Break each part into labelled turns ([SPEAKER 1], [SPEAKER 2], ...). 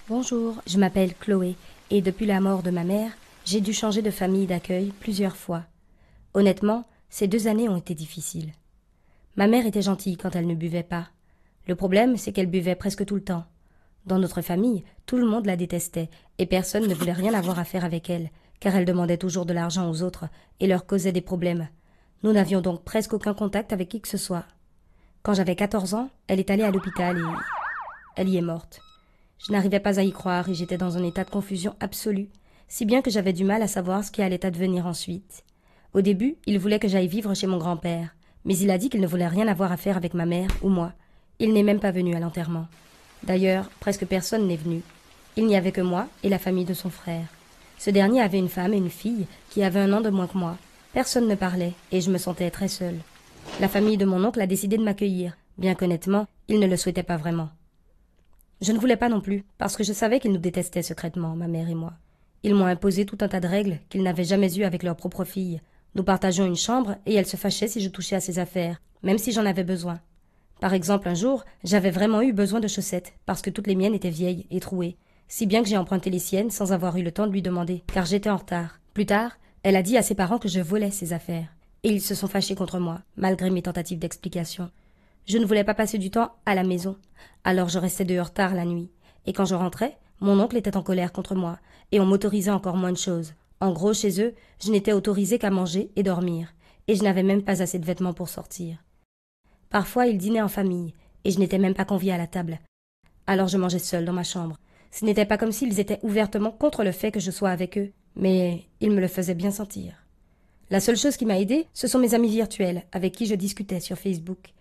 [SPEAKER 1] Bonjour, je m'appelle Chloé et depuis la mort de ma mère, j'ai dû changer de famille d'accueil plusieurs fois. Honnêtement, ces 2 années ont été difficiles. Ma mère était gentille quand elle ne buvait pas. Le problème, c'est qu'elle buvait presque tout le temps. Dans notre famille, tout le monde la détestait et personne ne voulait rien avoir à faire avec elle, car elle demandait toujours de l'argent aux autres et leur causait des problèmes. Nous n'avions donc presque aucun contact avec qui que ce soit. Quand j'avais 14 ans, elle est allée à l'hôpital et elle y est morte. Je n'arrivais pas à y croire et j'étais dans un état de confusion absolue, si bien que j'avais du mal à savoir ce qui allait advenir ensuite. Au début, il voulait que j'aille vivre chez mon grand-père, mais il a dit qu'il ne voulait rien avoir à faire avec ma mère ou moi. Il n'est même pas venu à l'enterrement. D'ailleurs, presque personne n'est venu. Il n'y avait que moi et la famille de son frère. Ce dernier avait une femme et une fille qui avaient 1 an de moins que moi. Personne ne parlait et je me sentais très seule. La famille de mon oncle a décidé de m'accueillir, bien qu'honnêtement, il ne le souhaitait pas vraiment. Je ne voulais pas non plus, parce que je savais qu'ils nous détestaient secrètement, ma mère et moi. Ils m'ont imposé tout un tas de règles qu'ils n'avaient jamais eues avec leur propre fille. Nous partageons une chambre et elle se fâchait si je touchais à ses affaires, même si j'en avais besoin. Par exemple, un jour, j'avais vraiment eu besoin de chaussettes, parce que toutes les miennes étaient vieilles et trouées, si bien que j'ai emprunté les siennes sans avoir eu le temps de lui demander, car j'étais en retard. Plus tard, elle a dit à ses parents que je volais ses affaires, et ils se sont fâchés contre moi, malgré mes tentatives d'explication. Je ne voulais pas passer du temps à la maison, alors je restais dehors tard la nuit, et quand je rentrais, mon oncle était en colère contre moi, et on m'autorisait encore moins de choses. En gros, chez eux, je n'étais autorisée qu'à manger et dormir, et je n'avais même pas assez de vêtements pour sortir. Parfois, ils dînaient en famille, et je n'étais même pas conviée à la table. Alors je mangeais seule dans ma chambre. Ce n'était pas comme s'ils étaient ouvertement contre le fait que je sois avec eux, mais ils me le faisaient bien sentir. La seule chose qui m'a aidée, ce sont mes amis virtuels, avec qui je discutais sur Facebook.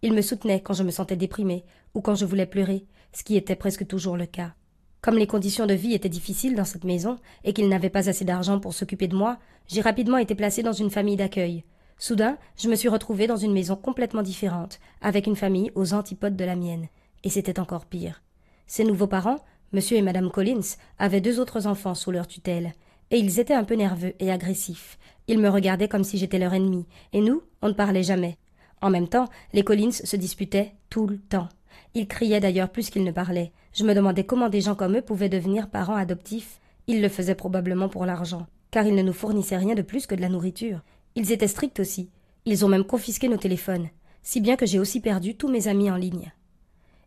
[SPEAKER 1] Ils me soutenaient quand je me sentais déprimée ou quand je voulais pleurer, ce qui était presque toujours le cas. Comme les conditions de vie étaient difficiles dans cette maison et qu'ils n'avaient pas assez d'argent pour s'occuper de moi, j'ai rapidement été placée dans une famille d'accueil. Soudain, je me suis retrouvée dans une maison complètement différente, avec une famille aux antipodes de la mienne. Et c'était encore pire. Ces nouveaux parents, Monsieur et Madame Collins, avaient 2 autres enfants sous leur tutelle, et ils étaient un peu nerveux et agressifs. Ils me regardaient comme si j'étais leur ennemi, et nous, on ne parlait jamais. En même temps, les Collins se disputaient tout le temps. Ils criaient d'ailleurs plus qu'ils ne parlaient. Je me demandais comment des gens comme eux pouvaient devenir parents adoptifs. Ils le faisaient probablement pour l'argent, car ils ne nous fournissaient rien de plus que de la nourriture. Ils étaient stricts aussi. Ils ont même confisqué nos téléphones, si bien que j'ai aussi perdu tous mes amis en ligne.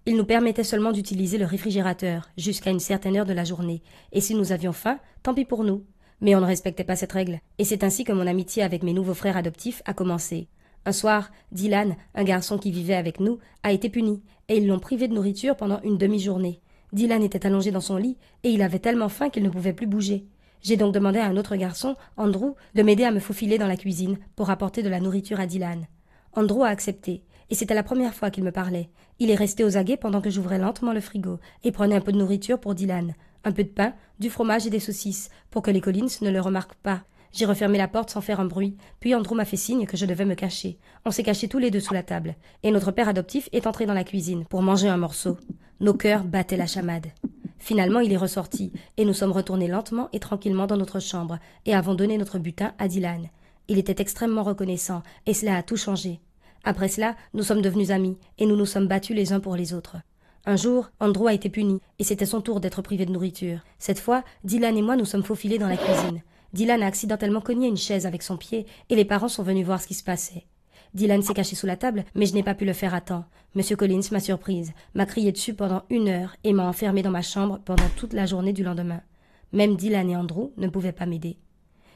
[SPEAKER 1] Ils nous permettaient seulement d'utiliser le réfrigérateur jusqu'à une certaine heure de la journée, et si nous avions faim, tant pis pour nous. Mais on ne respectait pas cette règle, et c'est ainsi que mon amitié avec mes nouveaux frères adoptifs a commencé. Un soir, Dylan, un garçon qui vivait avec nous, a été puni, et ils l'ont privé de nourriture pendant une demi-journée. Dylan était allongé dans son lit, et il avait tellement faim qu'il ne pouvait plus bouger. J'ai donc demandé à un autre garçon, Andrew, de m'aider à me faufiler dans la cuisine pour apporter de la nourriture à Dylan. Andrew a accepté, et c'était la première fois qu'il me parlait. Il est resté aux aguets pendant que j'ouvrais lentement le frigo, et prenais un peu de nourriture pour Dylan, un peu de pain, du fromage et des saucisses, pour que les Collins ne le remarquent pas. J'ai refermé la porte sans faire un bruit, puis Andrew m'a fait signe que je devais me cacher. On s'est cachés tous les 2 sous la table, et notre père adoptif est entré dans la cuisine pour manger un morceau. Nos cœurs battaient la chamade. Finalement, il est ressorti, et nous sommes retournés lentement et tranquillement dans notre chambre, et avons donné notre butin à Dylan. Il était extrêmement reconnaissant, et cela a tout changé. Après cela, nous sommes devenus amis, et nous nous sommes battus les uns pour les autres. Un jour, Andrew a été puni, et c'était son tour d'être privé de nourriture. Cette fois, Dylan et moi nous sommes faufilés dans la cuisine. Dylan a accidentellement cogné une chaise avec son pied, et les parents sont venus voir ce qui se passait. Dylan s'est caché sous la table, mais je n'ai pas pu le faire à temps. Monsieur Collins m'a surprise, m'a crié dessus pendant 1 heure, et m'a enfermée dans ma chambre pendant toute la journée du lendemain. Même Dylan et Andrew ne pouvaient pas m'aider.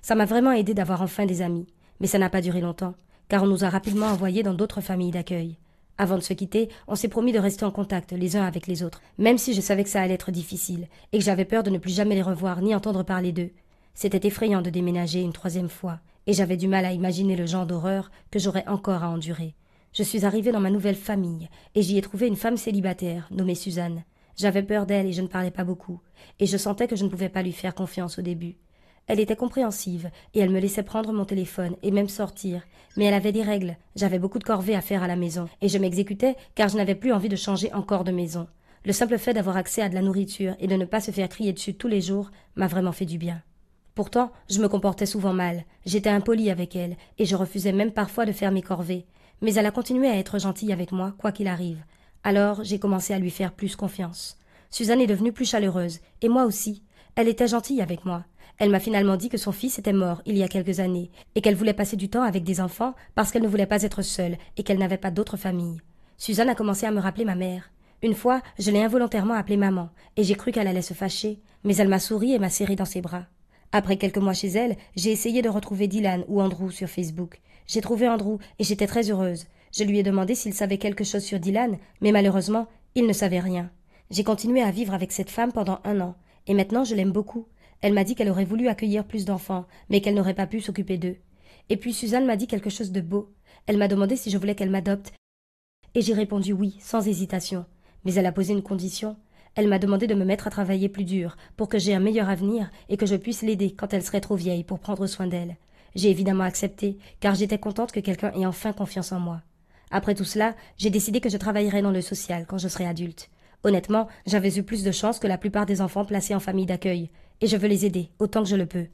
[SPEAKER 1] Ça m'a vraiment aidé d'avoir enfin des amis, mais ça n'a pas duré longtemps, car on nous a rapidement envoyés dans d'autres familles d'accueil. Avant de se quitter, on s'est promis de rester en contact les uns avec les autres, même si je savais que ça allait être difficile, et que j'avais peur de ne plus jamais les revoir ni entendre parler d'eux. C'était effrayant de déménager une 3e fois, et j'avais du mal à imaginer le genre d'horreur que j'aurais encore à endurer. Je suis arrivée dans ma nouvelle famille, et j'y ai trouvé une femme célibataire, nommée Suzanne. J'avais peur d'elle et je ne parlais pas beaucoup, et je sentais que je ne pouvais pas lui faire confiance au début. Elle était compréhensive, et elle me laissait prendre mon téléphone et même sortir, mais elle avait des règles. J'avais beaucoup de corvées à faire à la maison, et je m'exécutais car je n'avais plus envie de changer encore de maison. Le simple fait d'avoir accès à de la nourriture et de ne pas se faire crier dessus tous les jours m'a vraiment fait du bien. Pourtant, je me comportais souvent mal, j'étais impolie avec elle, et je refusais même parfois de faire mes corvées. Mais elle a continué à être gentille avec moi, quoi qu'il arrive. Alors j'ai commencé à lui faire plus confiance. Suzanne est devenue plus chaleureuse, et moi aussi. Elle était gentille avec moi. Elle m'a finalement dit que son fils était mort il y a quelques années, et qu'elle voulait passer du temps avec des enfants parce qu'elle ne voulait pas être seule et qu'elle n'avait pas d'autre famille. Suzanne a commencé à me rappeler ma mère. Une fois, je l'ai involontairement appelée maman, et j'ai cru qu'elle allait se fâcher, mais elle m'a souri et m'a serré dans ses bras. Après quelques mois chez elle, j'ai essayé de retrouver Dylan ou Andrew sur Facebook. J'ai trouvé Andrew et j'étais très heureuse. Je lui ai demandé s'il savait quelque chose sur Dylan, mais malheureusement, il ne savait rien. J'ai continué à vivre avec cette femme pendant 1 an, et maintenant je l'aime beaucoup. Elle m'a dit qu'elle aurait voulu accueillir plus d'enfants, mais qu'elle n'aurait pas pu s'occuper d'eux. Et puis Suzanne m'a dit quelque chose de beau. Elle m'a demandé si je voulais qu'elle m'adopte, et j'ai répondu oui, sans hésitation. Mais elle a posé une condition. Elle m'a demandé de me mettre à travailler plus dur, pour que j'aie un meilleur avenir et que je puisse l'aider quand elle serait trop vieille pour prendre soin d'elle. J'ai évidemment accepté, car j'étais contente que quelqu'un ait enfin confiance en moi. Après tout cela, j'ai décidé que je travaillerais dans le social quand je serai adulte. Honnêtement, j'avais eu plus de chance que la plupart des enfants placés en famille d'accueil, et je veux les aider autant que je le peux.